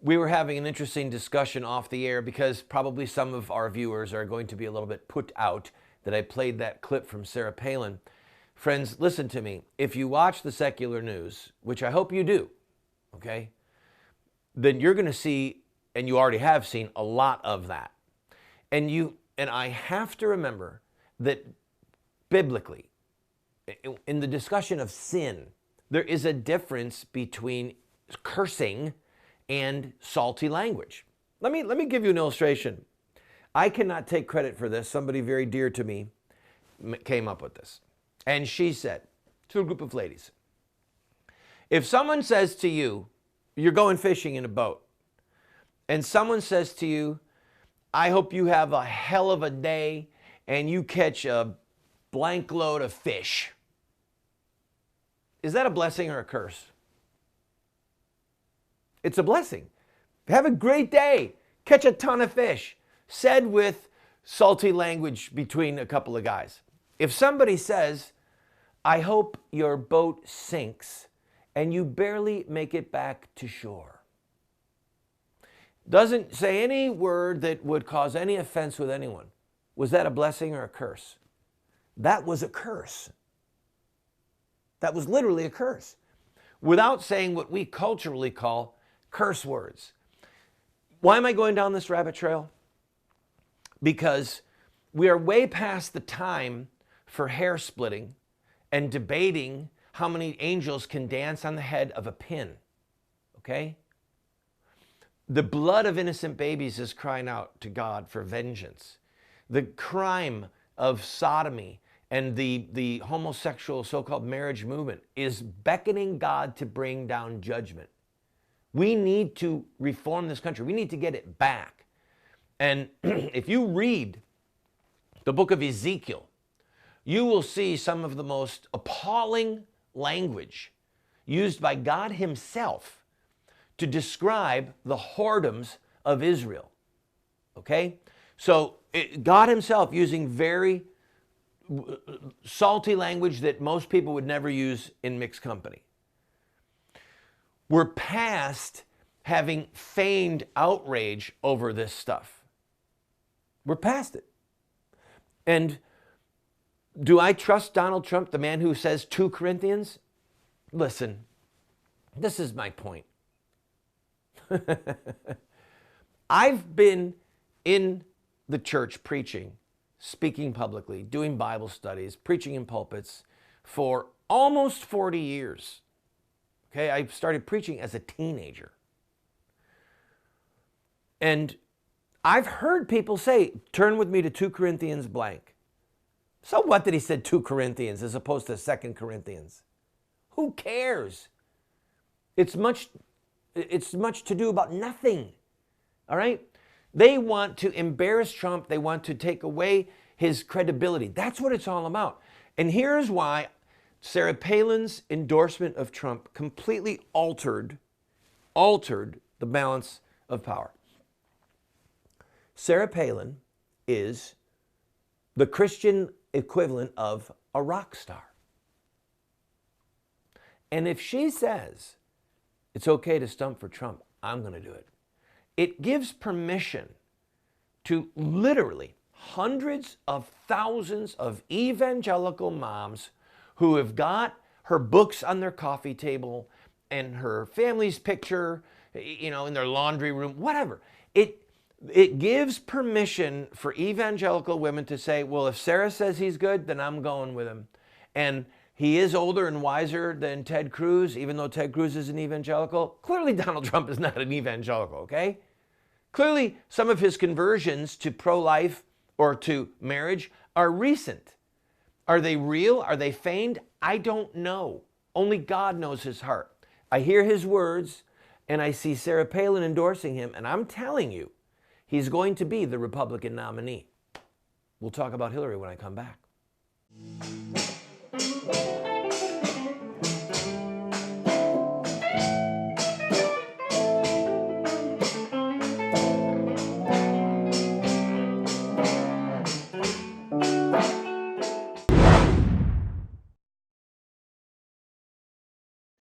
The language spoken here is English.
We were having an interesting discussion off the air because probably some of our viewers are going to be a little bit put out that I played that clip from Sarah Palin. Friends, listen to me. If you watch the secular news, which I hope you do, okay, then you're going to see, and you already have seen, a lot of that. And I have to remember that biblically, in the discussion of sin, there is a difference between cursing and salty language. Let me give you an illustration. I cannot take credit for this. Somebody very dear to me came up with this. And she said to a group of ladies, if someone says to you, you're going fishing in a boat, and someone says to you, I hope you have a hell of a day and you catch a blank load of fish. Is that a blessing or a curse? It's a blessing. Have a great day. Catch a ton of fish. Said with salty language between a couple of guys. If somebody says, I hope your boat sinks and you barely make it back to shore. Doesn't say any word that would cause any offense with anyone. Was that a blessing or a curse? That was a curse. That was literally a curse. Without saying what we culturally call curse words. Why am I going down this rabbit trail? Because we are way past the time for hair splitting and debating how many angels can dance on the head of a pin. Okay? The blood of innocent babies is crying out to God for vengeance. The crime of sodomy and the homosexual so-called marriage movement is beckoning God to bring down judgment. We need to reform this country. We need to get it back. And if you read the book of Ezekiel, you will see some of the most appalling language used by God himself to describe the whoredoms of Israel. Okay? So God himself using very salty language that most people would never use in mixed company. We're past having feigned outrage over this stuff. We're past it. And do I trust Donald Trump, the man who says 2 Corinthians? Listen, this is my point. I've been in the church preaching, speaking publicly, doing Bible studies, preaching in pulpits for almost 40 years. Okay, I started preaching as a teenager. And I've heard people say, turn with me to 2 Corinthians blank. So what that he said 2 Corinthians as opposed to 2 Corinthians? Who cares? It's much to do about nothing. All right? They want to embarrass Trump. They want to take away his credibility. That's what it's all about. And here's why Sarah Palin's endorsement of Trump completely altered the balance of power. Sarah Palin is the Christian equivalent of a rock star. And if she says it's okay to stump for Trump, I'm going to do it. It gives permission to literally hundreds of thousands of evangelical moms who have got her books on their coffee table and her family's picture, in their laundry room, whatever. It gives permission for evangelical women to say, well, if Sarah says he's good, then I'm going with him. And he is older and wiser than Ted Cruz, even though Ted Cruz is an evangelical. Clearly, Donald Trump is not an evangelical, okay? Clearly, some of his conversions to pro-life or to marriage are recent. Are they real? Are they feigned? I don't know. Only God knows his heart. I hear his words, and I see Sarah Palin endorsing him, and I'm telling you, he's going to be the Republican nominee. We'll talk about Hillary when I come back.